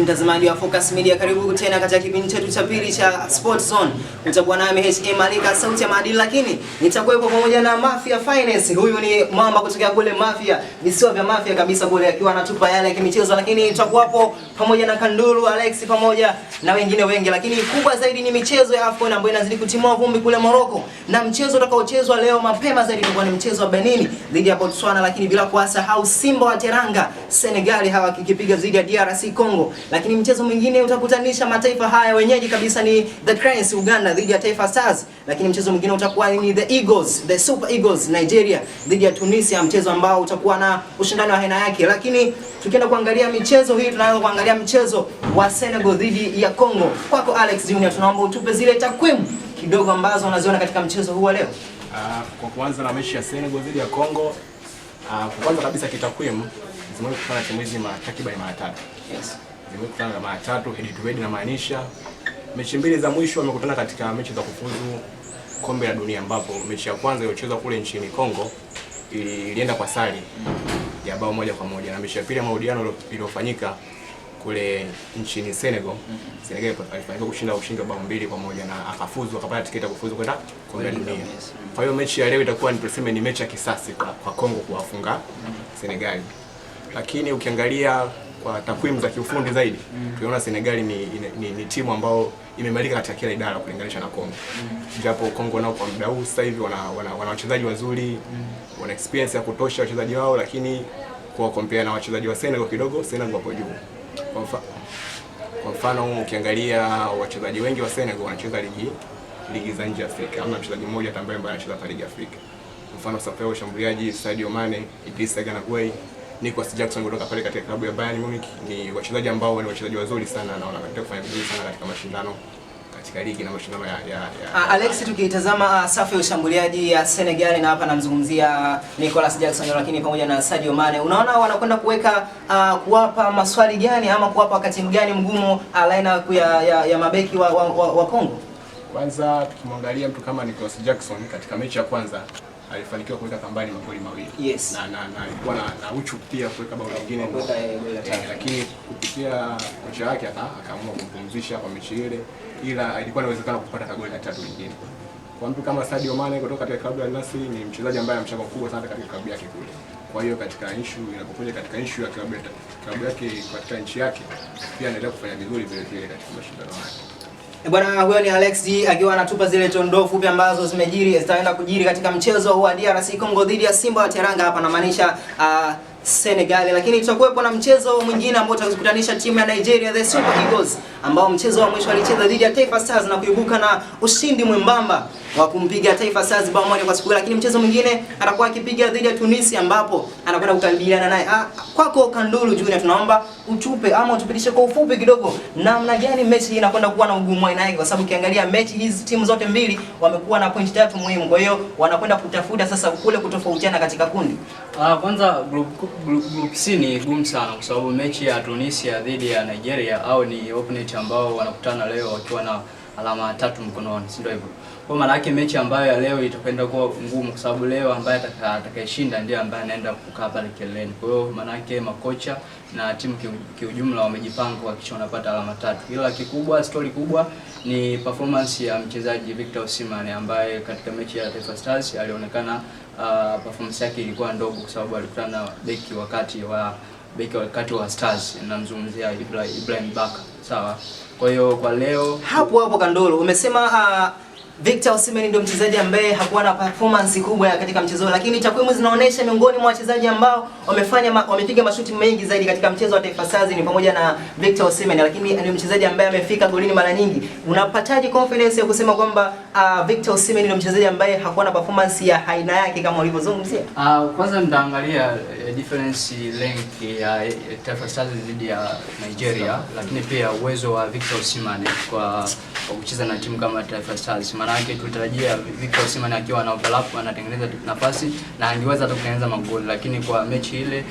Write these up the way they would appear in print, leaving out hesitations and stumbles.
Mtazamaji wa Focus Media, karibu tena katika kipindi chetu cha pili cha Sports Zone. Utakuwa nami HM Malika, sauti ya maadili, lakini nitakuwepo pamoja na Mafia Finance. Huyu ni mamba kutokea kule Mafia, visiwa vya Mafia kabisa kule, akiwa anatupa yale ya kimichezo, lakini tutakuwa hapo pamoja na Kandulu, Alex pamoja na wengine wengi. Lakini kubwa zaidi ni michezo ya AFCON ambayo inazidi kutimua vumbi kule Morocco. Na mchezo utakaochezwa leo mapema zaidi utakuwa ni mchezo wa Benin dhidi ya Botswana, lakini bila kuasahau Simba wa Teranga Senegal hawa kikipiga dhidi ya DRC Congo. Lakini mchezo mwingine utakutanisha mataifa haya wenyeji kabisa ni The Cranes Uganda dhidi ya Taifa Stars. Lakini mchezo mwingine utakuwa ni The Eagles, The Super Eagles Nigeria dhidi ya Tunisia, mchezo ambao utakuwa na ushindani wa aina yake. Lakini tukienda kuangalia michezo hii, tunaanza kuangalia mchezo wa Senegal dhidi ya Congo. Kwako Alex Junior, tunaomba utupe zile takwimu kidogo ambazo unaziona katika mchezo huu leo. Kwa kuanza na mechi ya Senegal dhidi ya Congo, kwa kwanza kabisa kitakwimu zimekutana timu hizi takriban mara tatu. Yes. Zimekutana mara tatu head to head, na maanisha mechi mbili za mwisho wamekutana katika mechi za kufuzu kombe la dunia, ambapo mechi ya kwanza iliyochezwa kule nchini Congo ilienda kwa sare ya bao 1-1, na mechi ya pili ya marudiano iliyofanyika kule nchini Senegal, Senegal alifanikiwa kushinda ushindi wa bao 2-1 na akafuzu, akapata tiketi ya kufuzu kwenda kombe la dunia. Kwa hiyo mechi ya leo itakuwa ni tuseme ni mechi ya kisasi kwa Congo kuwafunga Senegal. Lakini ukiangalia kwa takwimu za kiufundi zaidi, tunaona Senegal ni timu ambayo imemalika katika kila idara kulinganisha na Congo. Japo Congo nao kwa muda huu sasa hivi wana wachezaji wazuri, wana experience ya kutosha wachezaji wao, lakini kwa compare na wachezaji wa Senegal kidogo Senegal wapo juu. Kwa mfano ukiangalia wachezaji wengi wa Senegal wanacheza ligi za nje ya Afrika. Hamna mchezaji mmoja ambaye anacheza hapa ligi ya Afrika. Mfano safa shambuliaji Sadio Mane, Idrissa Gana Gueye, Nicolas Jackson kutoka pale katika klabu ya Bayern Munich, ni wachezaji ambao ni wachezaji wazuri sana na wanataka kufanya vizuri sana katika mashindano katika ligi na mashindano ya Alex, tukitazama safu ya ushambuliaji ya Senegal, na hapa namzungumzia Nicolas Jackson lakini pamoja na Sadio Mane, unaona wanakwenda kuweka kuwapa maswali gani ama kuwapa wakati gani mgumu lineup ya mabeki wa Congo? Kwanza tukimwangalia mtu kama Nicolas Jackson katika mechi ya kwanza alifanikiwa kuweka kambani magoli mawili. Yes. Na alikuwa na uchu pia kuweka bao lingine, lakini kupitia kocha wake akaamua kumpumzisha kwa mechi ile, ila ilikuwa inawezekana kupata goli la tatu lingine. Kwa mtu kama Sadio Mane kutoka katika klabu ya Al Nassr, ni mchezaji ambaye ana mchango mkubwa sana katika klabu yake kule. Kwa hiyo katika issue inapokuja katika issue ya klabu yake katika nchi yake, pia anaendelea kufanya vizuri vile vile katika mashindano haya. Bwana, huyo ni Alex D akiwa anatupa zile tondo fupi ambazo zitaenda kujiri katika mchezo wa DRC Congo dhidi ya Simba wa Teranga, hapa namaanisha Senegal. Lakini tutakuwepo na mchezo mwingine ambao utakutanisha timu ya Nigeria The Super Eagles, ambao mchezo wa mwisho walicheza dhidi ya Taifa Stars na kuibuka na ushindi mwembamba wa kumpiga Taifa Stars bao 1-0. Lakini mchezo mwingine atakuwa akipiga dhidi ya Tunisia, ambapo anakwenda kukabiliana naye. Kwako Kandulu Junior, tunaomba utupe ama utupitishe kwa ufupi kidogo namna gani mechi hii inakwenda kuwa na ugumu aina yake, kwa sababu ukiangalia mechi hizi timu zote mbili wamekuwa na pointi 3 muhimu. Kwa hiyo wanakwenda kutafuta sasa kule kutofautiana katika kundi. Kwanza group C ni gumu sana, kwa sababu mechi ya Tunisia dhidi ya Nigeria au ni opponent ambao wanakutana leo wakiwa na alama 3 mkononi, si ndio hivyo? Kwa maana yake mechi ambayo ya leo itakwenda kuwa ngumu, kwa sababu leo ambaye atakayeshinda ndiye ambaye anaenda kukaa pale kileleni. Kwa hiyo maana yake makocha na timu kiujumla wamejipanga kuhakikisha wanapata alama 3. Ila kikubwa, story kubwa ni performance ya mchezaji Victor Osimhen, ambaye katika mechi ya Taifa Stars alionekana performance yake ilikuwa ndogo, kwa sababu alikutana na beki wakati wa Stars, namzungumzia Ibrahim Baka. Sawa. Kwa hiyo kwa leo hapo Kandolo umesema Victor Osimhen ndio mchezaji ambaye hakuwa na performance kubwa katika mchezo, lakini takwimu zinaonyesha miongoni mwa wachezaji ambao wamepiga mashuti mengi zaidi katika mchezo wa Taifa Stars ni pamoja na Victor Osimhen, lakini ni mchezaji ambaye amefika golini mara nyingi. Unapataje confidence ya kusema kwamba Victor Osimhen ndio mchezaji ambaye hakuwa na performance ya aina yake kama ulivyozungumzia? Kwanza nitaangalia difference length ya Taifa Stars dhidi ya Nigeria, lakini pia uwezo wa Victor Osimhen kwa kucheza na timu kama Taifa Stars. Maana yake tulitarajia Victor Osimhen akiwa na overlap anatengeneza nafasi na angeweza hata kutengeneza magoli, lakini kwa mechi ile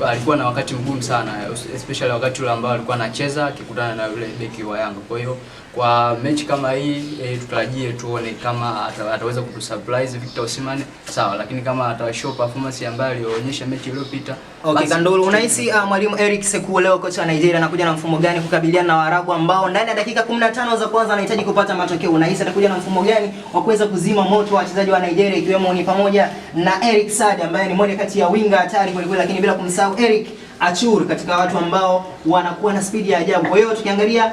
alikuwa na wakati mgumu sana, especially wakati ule ambao alikuwa anacheza akikutana na yule beki wa Yanga. Kwa hiyo Kwa mechi kama hii tutarajie tuone kama ataweza kutusurprise Victor Osimhen, sawa, lakini kama atashow performance ambayo alionyesha mechi iliyopita. Okay, Kandolo, unahisi mwalimu Eric Sekou leo, kocha wa Nigeria, anakuja na mfumo gani kukabiliana na Waarabu ambao ndani ya dakika 15 za kwanza anahitaji kupata matokeo? Unahisi atakuja na mfumo gani wa kuweza kuzima moto wa wachezaji wa Nigeria, ikiwemo ni pamoja na Eric Sade ambaye ni mmoja kati ya winga hatari kweli kweli, lakini bila kumsahau Eric Achur, katika watu ambao wanakuwa na speed ya ajabu. Kwa hiyo tukiangalia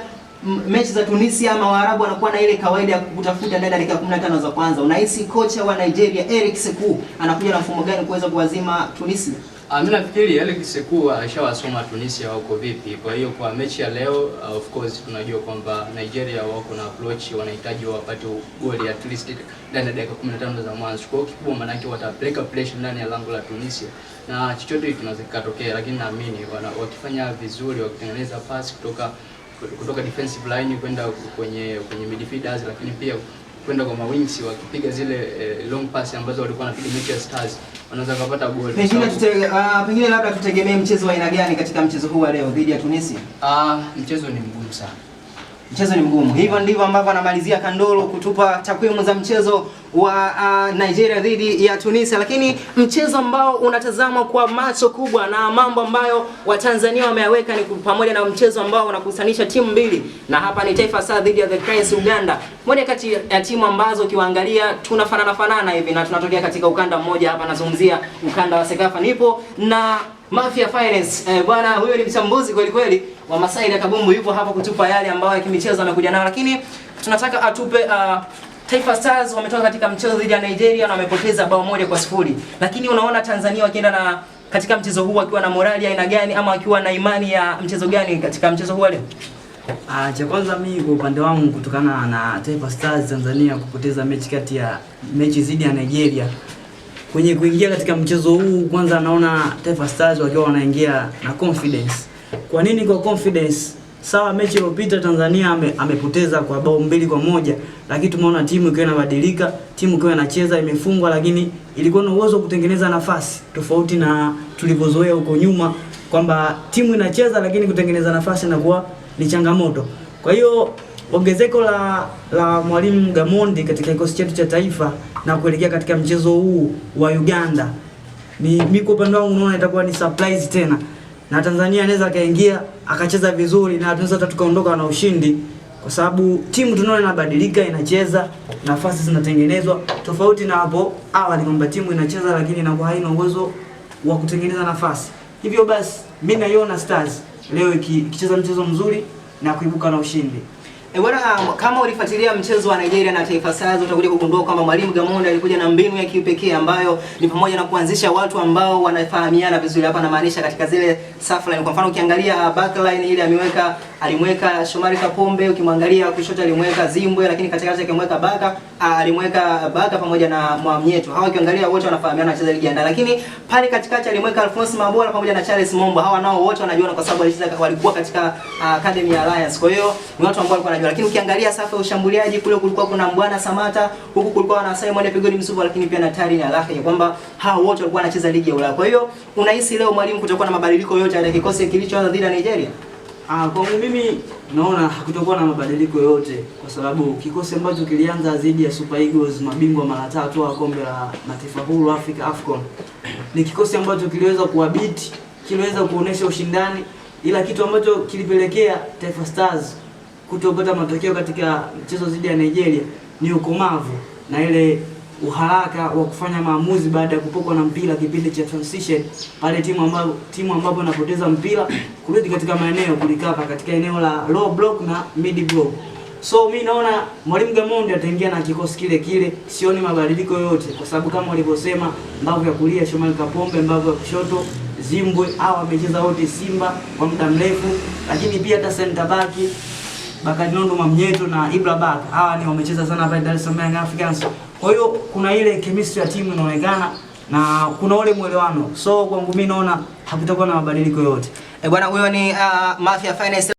mechi za Tunisia ama Waarabu wanakuwa na ile kawaida ya kutafuta ndani ya dakika 15 za kwanza. Unahisi kocha wa Nigeria Eric Sekou anakuja na mfumo gani kuweza kuwazima Tunisia? Mimi nafikiri Eric Sekou alishawasoma Tunisia wako vipi. Kwa hiyo kwa mechi ya leo of course tunajua kwamba Nigeria wako na approach, wanahitaji wapate goli at least ndani ya dakika 15 za mwanzo. Kwa hiyo kikubwa maana yake watapeleka pressure ndani ya lango la Tunisia na chochote kinaweza kutokea, lakini naamini wakifanya vizuri, wakitengeneza pass kutoka defensive line kwenda kwenye midfielders, lakini pia kwenda kwa mawings, wakipiga zile long pass ambazo walikuwa wanapiga mechi ya Stars, wanaweza kupata goli. Pengine labda tutegemee mchezo wa aina gani katika mchezo huu wa leo dhidi ya Tunisia? Mchezo ni mgumu sana. Mchezo ni mgumu. Hivyo ndivyo ambavyo anamalizia Kandolo kutupa takwimu za mchezo wa Nigeria dhidi ya Tunisia, lakini mchezo ambao unatazamwa kwa macho kubwa na mambo ambayo Watanzania wameyaweka ni pamoja na mchezo ambao unakusanisha timu mbili, na hapa ni Taifa Stars dhidi ya The Cranes Uganda. Moja kati ya timu ambazo ukiwaangalia tunafanana hivi na tunatokea katika ukanda mmoja. Hapa nazungumzia ukanda wa Sekafa. Nipo na Mafia Finance. Bwana huyo ni mchambuzi kweli kweli wa Masai na Kabumbu, yupo hapa kutupa yale ambayo ya kimichezo amekuja nayo, lakini tunataka atupe Taifa Stars wametoka katika mchezo dhidi ya Nigeria na wamepoteza bao 1-0. Lakini unaona Tanzania wakienda na katika mchezo huu wakiwa na morali ya aina gani ama wakiwa na imani ya mchezo gani katika mchezo huu leo? Cha kwanza mimi kwa upande wangu, kutokana na Taifa Stars Tanzania kupoteza mechi dhidi ya Nigeria, kwenye kuingia katika mchezo huu, kwanza naona Taifa Stars wakiwa wanaingia na confidence. Kwa nini kwa confidence? Sawa, mechi iliyopita Tanzania amepoteza kwa bao 2-1, lakini tumeona timu ikiwa inabadilika, timu ikiwa inacheza, imefungwa, lakini ilikuwa na uwezo wa kutengeneza nafasi, tofauti na tulivyozoea huko nyuma kwamba timu inacheza lakini kutengeneza nafasi inakuwa ni changamoto. Kwa hiyo ongezeko la mwalimu Gamondi katika kikosi chetu cha taifa na kuelekea katika mchezo huu wa Uganda, mimi kwa upande wangu naona itakuwa ni surprise tena, na Tanzania anaweza kaingia akacheza vizuri na tunaweza tukaondoka na ushindi, kwa sababu timu tunaona inabadilika, inacheza, nafasi zinatengenezwa, tofauti na hapo awali kwamba timu inacheza lakini inakuwa haina uwezo wa kutengeneza nafasi. Hivyo basi mimi naiona Stars leo ikicheza mchezo mzuri na kuibuka na ushindi. Bwana, kama ulifuatilia mchezo wa Nigeria na Taifa Stars utakuja kugundua kwamba mwalimu Gamondi alikuja na mbinu ya kipekee ambayo ni pamoja na kuanzisha watu ambao wanafahamiana vizuri. Hapa namaanisha katika zile safu line. Kwa mfano ukiangalia backline ile alimweka Shomari Kapombe, ukimwangalia kushoto alimweka Zimbwe, lakini katikati alimweka Baka pamoja na Mwamnyeto. Hawa ukiangalia wote wanafahamiana, wanacheza ligi ya ndani. Lakini pale katikati alimweka Alphonse Mabola pamoja na Charles Mombo. Hawa nao wote wanajuana kwa sababu walikuwa katika Academy ya Alliance. Kwa hiyo ni watu ambao walikuwa wanajua. Lakini ukiangalia safu ya ushambuliaji kule kulikuwa kuna Mbwana Samata, huku kulikuwa na Simon Pigoni Msuva, lakini pia na Tari na Lahi, kwamba hao wote walikuwa wanacheza ligi ya Ulaya. Kwa hiyo unahisi leo mwalimu kutakuwa na mabadiliko yote katika kikosi kilichoanza dhidi ya Nigeria? Kwangu mimi naona hakutakuwa na mabadiliko yote, kwa sababu kikosi ambacho kilianza dhidi ya Super Eagles, mabingwa mara 3 wa kombe la mataifa huru Afrika AFCON, ni kikosi ambacho kiliweza kuwabiti, kiliweza kuonesha ushindani, ila kitu ambacho kilipelekea Taifa Stars kutopata matokeo katika mchezo dhidi ya Nigeria ni ukomavu na ile uharaka wa kufanya maamuzi baada ya kupokwa na mpira kipindi cha transition, pale timu ambapo inapoteza mpira kurudi katika maeneo kulikapa katika eneo la low block na mid block. So mimi naona mwalimu Gamondi ataingia na kikosi kile kile, sioni mabadiliko yote, kwa sababu kama walivyosema, mbavu ya kulia Shomari Kapombe, mbavu ya kushoto Zimbwe, hao wamecheza wote Simba kwa muda mrefu, lakini pia hata center back Bakadinondo Mwamnyeto na Ibra Baka, hawa ni wamecheza sana hapa Dar es Salaam Young Africans. Kwa hiyo kuna ile chemistry ya timu inaonekana na kuna ule mwelewano. So kwangu mimi naona hakutakuwa na mabadiliko yote. Bwana, huyo ni Mafia Finance.